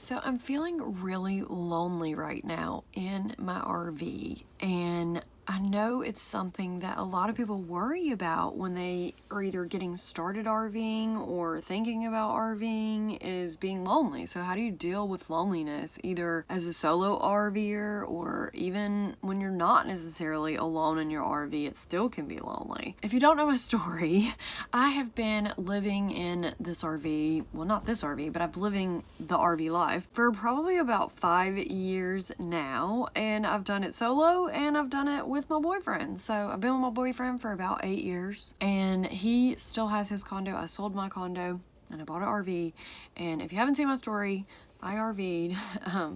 So I'm feeling really lonely right now in my RV, and I know it's something that a lot of people worry about when they are either getting started RVing or thinking about RVing is being lonely. So how do you deal with loneliness either as a solo RVer or even when you're not necessarily alone in your RV? It still can be lonely. If you don't know my story, I have been living in this RV, well, not this RV, but I've been living the RV life for probably about 5 years now, and I've done it solo and I've done it with my boyfriend. So I've been with my boyfriend for about 8 years, and he still has his condo. I sold my condo and I bought an RV, and if you haven't seen my story, I RV'd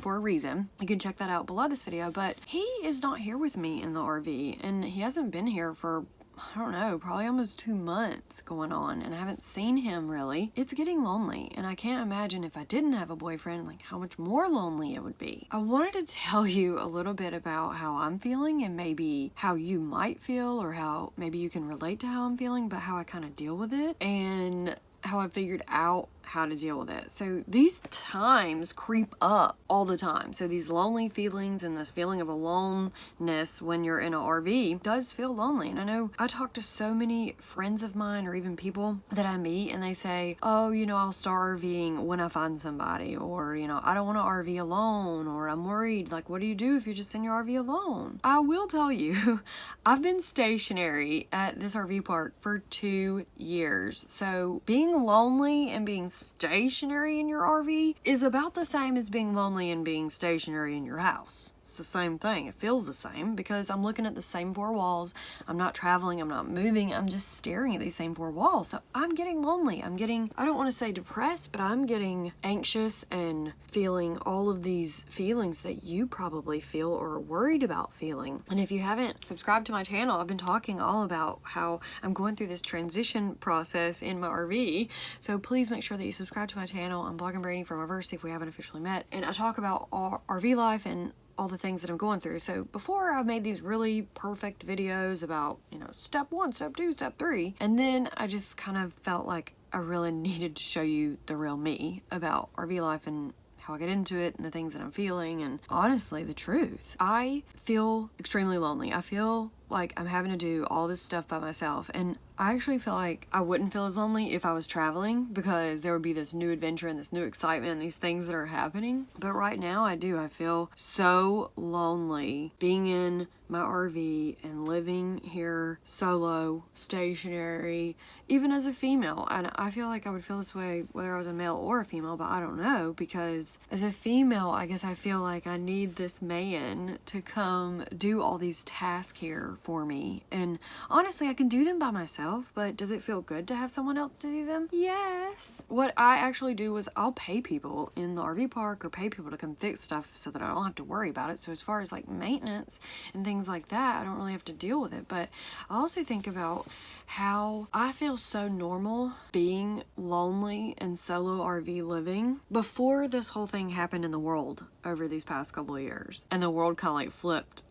for a reason. You can check that out below this video, but he is not here with me in the RV, and he hasn't been here for, I don't know, probably almost 2 months going on, and I haven't seen him really. It's getting lonely, and I can't imagine if I didn't have a boyfriend, like how much more lonely it would be. I wanted to tell you a little bit about how I'm feeling and maybe how you might feel, or how maybe you can relate to how I'm feeling, but how I kind of deal with it and how I figured out how to deal with it. So these times creep up all the time. So these lonely feelings and this feeling of aloneness when you're in an RV does feel lonely. And I know I talk to so many friends of mine or even people that I meet, and they say, oh, you know, I'll start RVing when I find somebody, or, you know, I don't want to RV alone, or I'm worried, like, what do you do if you're just in your RV alone? I will tell you, I've been stationary at this RV park for 2 years. So being lonely and being stationary in your RV is about the same as being lonely and being stationary in your house. It's the same thing. It feels the same because I'm looking at the same 4 walls. I'm not traveling. I'm not moving. I'm just staring at these same 4 walls. So I'm getting lonely. I don't want to say depressed, but I'm getting anxious and feeling all of these feelings that you probably feel or are worried about feeling. And if you haven't subscribed to my channel, I've been talking all about how I'm going through this transition process in my RV. So please make sure that you subscribe to my channel. I'm Blogging Brady from RVersity if we haven't officially met. And I talk about RV life and all the things that I'm going through. So before, I made these really perfect videos about, you know, step 1, step 2, step 3. And then I just kind of felt like I really needed to show you the real me about RV life and how I get into it and the things that I'm feeling, and honestly, the truth. I feel extremely lonely. I feel like I'm having to do all this stuff by myself, and I actually feel like I wouldn't feel as lonely if I was traveling, because there would be this new adventure and this new excitement and these things that are happening. But right now I feel so lonely being in my RV and living here solo, stationary, even as a female. And I feel like I would feel this way whether I was a male or a female, but I don't know, because as a female, I guess I feel like I need this man to come do all these tasks here for me. And honestly, I can do them by myself, but does it feel good to have someone else to do them? Yes. What I actually do is I'll pay people in the RV park or pay people to come fix stuff so that I don't have to worry about it. So as far as like maintenance and things like that, I don't really have to deal with it. But I also think about how I feel so normal being lonely and solo RV living before this whole thing happened in the world over these past couple of years, and the world kind of like flipped.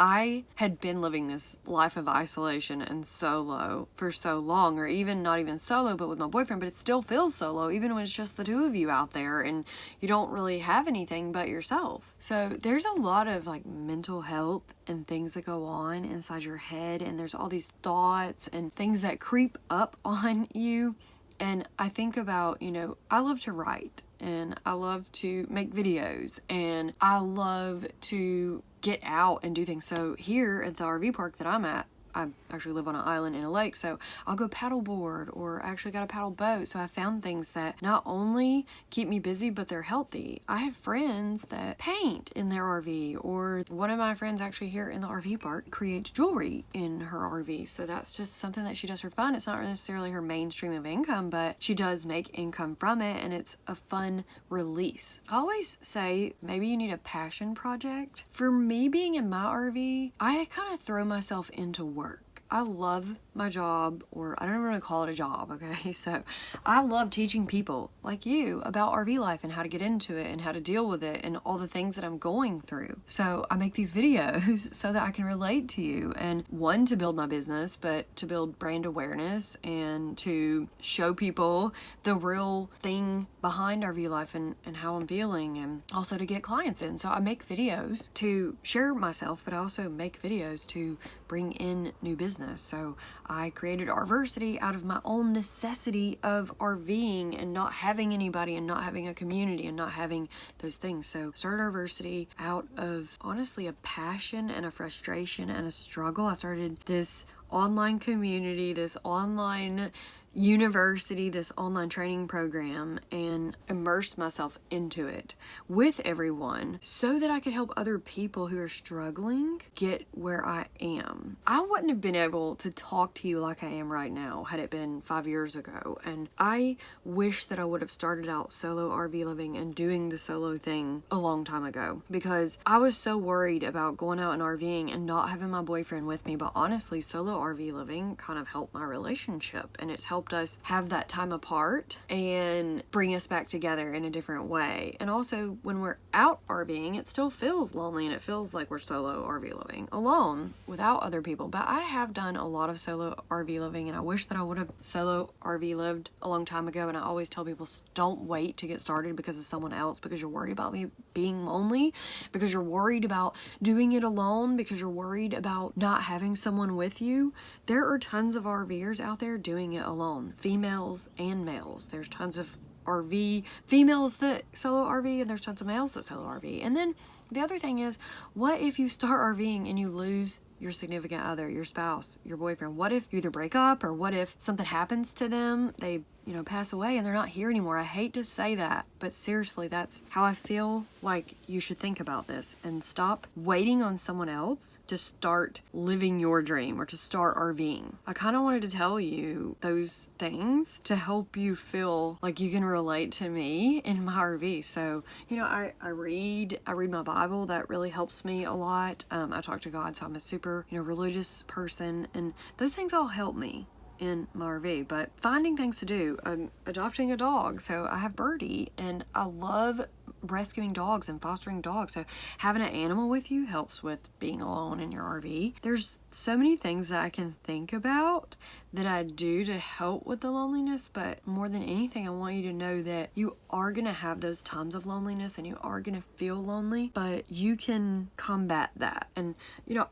I had been living this life of isolation and solo for so long, or even not even solo, but with my boyfriend, but it still feels solo even when it's just the 2 of you out there and you don't really have anything but yourself. So there's a lot of like mental health and things that go on inside your head, and there's all these thoughts and things that creep up on you. And I think about, you know, I love to write, and I love to make videos, and I love to get out and do things. So here at the RV park that I'm at, I actually live on an island in a lake, so I'll go paddleboard, or I actually got a paddle boat. So I found things that not only keep me busy, but they're healthy. I have friends that paint in their RV, or one of my friends actually here in the RV park creates jewelry in her RV. So that's just something that she does for fun. It's not necessarily her main stream of income, but she does make income from it, and it's a fun release. I always say maybe you need a passion project. For me, being in my RV, I kind of throw myself into work. I love my job, or I don't even really call it a job, okay? So I love teaching people like you about RV life and how to get into it and how to deal with it and all the things that I'm going through. So I make these videos so that I can relate to you, and one, to build my business, but to build brand awareness and to show people the real thing behind RV life and how I'm feeling, and also to get clients in. So I make videos to share myself, but I also make videos to bring in new business. So I created RVersity out of my own necessity of RVing and not having anybody and not having a community and not having those things. So I started RVersity out of honestly a passion and a frustration and a struggle. I started this online community, this online university, this online training program, and immersed myself into it with everyone so that I could help other people who are struggling get where I am. I wouldn't have been able to talk to you like I am right now had it been 5 years ago, and I wish that I would have started out solo RV living and doing the solo thing a long time ago, because I was so worried about going out and RVing and not having my boyfriend with me. But honestly, solo RV living kind of helped my relationship, and it's helped us have that time apart and bring us back together in a different way. And also, when we're out RVing, it still feels lonely and it feels like we're solo RV living alone without other people. But I have done a lot of solo RV living, and I wish that I would have solo RV lived a long time ago. And I always tell people, don't wait to get started because of someone else, because you're worried about being lonely, because you're worried about doing it alone, because you're worried about not having someone with you. There are tons of RVers out there doing it alone, females and males. There's tons of RV females that solo RV, and there's tons of males that solo RV. And then the other thing is, what if you start RVing and you lose your significant other, your spouse, your boyfriend? What if you either break up, or what if something happens to them, they pass away and they're not here anymore? I hate to say that, but seriously, that's how I feel like you should think about this, and stop waiting on someone else to start living your dream or to start RVing. I kind of wanted to tell you those things to help you feel like you can relate to me in my RV. So, I read my Bible. That really helps me a lot. I talk to God, so I'm a super, religious person, and those things all help me in my RV. But finding things to do, adopting a dog. So I have Birdie, and I love rescuing dogs and fostering dogs. So having an animal with you helps with being alone in your RV. There's so many things that I can think about that I do to help with the loneliness, but more than anything, I want you to know that you are gonna have those times of loneliness and you are gonna feel lonely, but you can combat that. And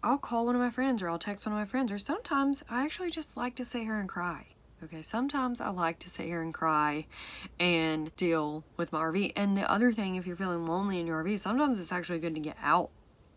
I'll call one of my friends, or I'll text one of my friends, or sometimes I actually just like to sit here and cry. Okay, sometimes I like to sit here and cry and deal with my RV. And the other thing, if you're feeling lonely in your RV, sometimes it's actually good to get out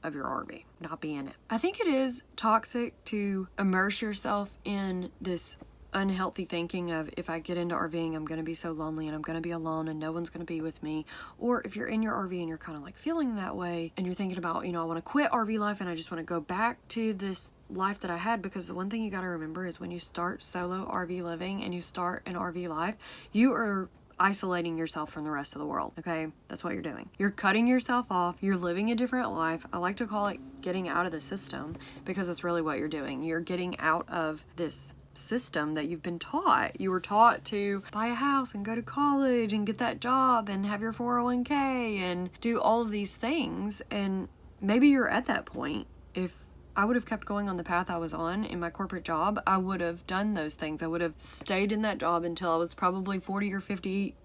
of your RV, not be in it. I think it is toxic to immerse yourself in this unhealthy thinking of, if I get into RVing, I'm going to be so lonely and I'm going to be alone and no one's going to be with me. Or if you're in your RV and you're kind of like feeling that way and you're thinking about, I want to quit RV life and I just want to go back to this life that I had. Because the one thing you got to remember is, when you start solo RV living and you start an RV life, you are isolating yourself from the rest of the world. Okay, that's what you're doing. You're cutting yourself off. You're living a different life. I like to call it getting out of the system, because that's really what you're doing. You're getting out of this system that you've been taught. You were taught to buy a house and go to college and get that job and have your 401k and do all of these things. And maybe you're at that point. If I would have kept going on the path I was on in my corporate job, I would have done those things. I would have stayed in that job until I was probably 40 or 50,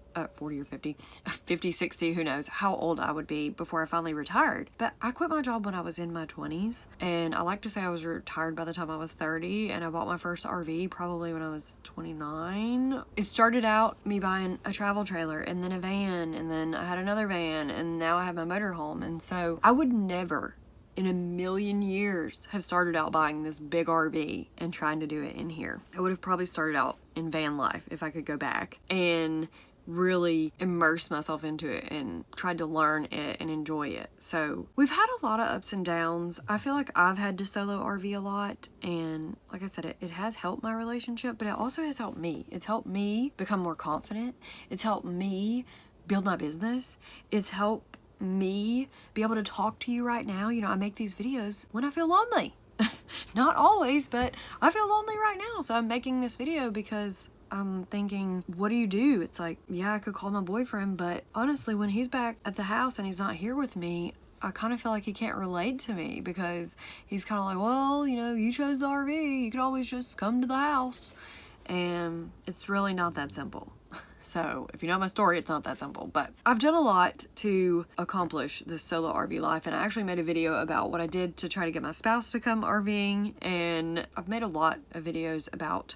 50, 60, who knows how old I would be before I finally retired. But I quit my job when I was in my 20s, and I like to say I was retired by the time I was 30, and I bought my first RV probably when I was 29. It started out me buying a travel trailer, and then a van, and then I had another van, and now I have my motorhome. And so I would never in a million years have started out buying this big RV and trying to do it in here. I would have probably started out in van life if I could go back and really immerse myself into it and tried to learn it and enjoy it. So we've had a lot of ups and downs. I feel like I've had to solo RV a lot, and like I said, it has helped my relationship, but it also has helped me. It's helped me become more confident. It's helped me build my business. It's helped me be able to talk to you right now. I make these videos when I feel lonely. Not always, but I feel lonely right now, so I'm making this video because I'm thinking, what do you do? It's like, yeah, I could call my boyfriend, but honestly, when he's back at the house and he's not here with me, I kind of feel like he can't relate to me, because he's kind of like, well, you chose the RV, you could always just come to the house. And it's really not that simple. So if you know my story, it's not that simple, but I've done a lot to accomplish this solo RV life. And I actually made a video about what I did to try to get my spouse to come RVing. And I've made a lot of videos about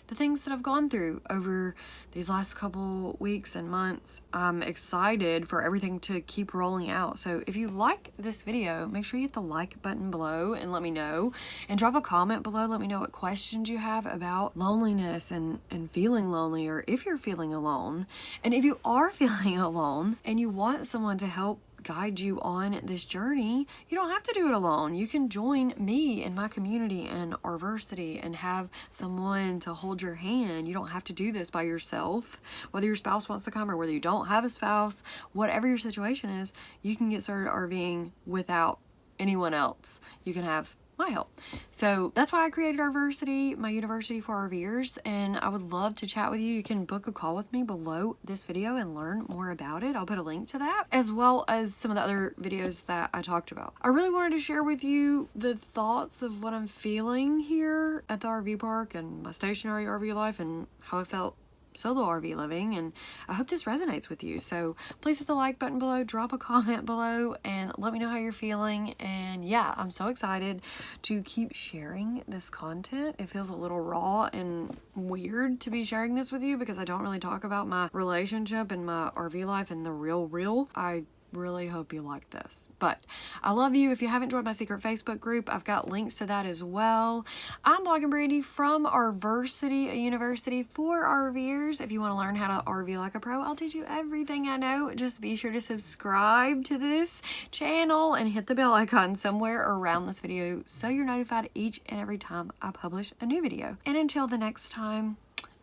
the things that I've gone through over these last couple weeks and months. I'm excited for everything to keep rolling out. So if you like this video, make sure you hit the like button below and let me know, and drop a comment below. Let me know what questions you have about loneliness and feeling lonely, or if you're feeling alone. And if you are feeling alone and you want someone to help guide you on this journey, you don't have to do it alone. You can join me in my community and RVersity and have someone to hold your hand. You don't have to do this by yourself. Whether your spouse wants to come or whether you don't have a spouse, whatever your situation is, you can get started RVing without anyone else. You can have my help. So that's why I created RVersity, my university for RVers, and I would love to chat with you. You can book a call with me below this video and learn more about it. I'll put a link to that, as well as some of the other videos that I talked about. I really wanted to share with you the thoughts of what I'm feeling here at the RV park and my stationary RV life, and how I felt solo RV living, and I hope this resonates with you. So please hit the like button below, drop a comment below, and let me know how you're feeling. And yeah, I'm so excited to keep sharing this content. It feels a little raw and weird to be sharing this with you because I don't really talk about my relationship and my RV life and the real. I really hope you like this. But I love you. If you haven't joined my secret Facebook group, I've got links to that as well. I'm Blogging Brandy from RVersity, a university for RVers. If you want to learn how to RV like a pro, I'll teach you everything I know. Just be sure to subscribe to this channel and hit the bell icon somewhere around this video so you're notified each and every time I publish a new video. And until the next time,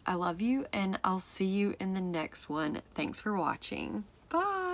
I love you, and I'll see you in the next one. Thanks for watching. Bye.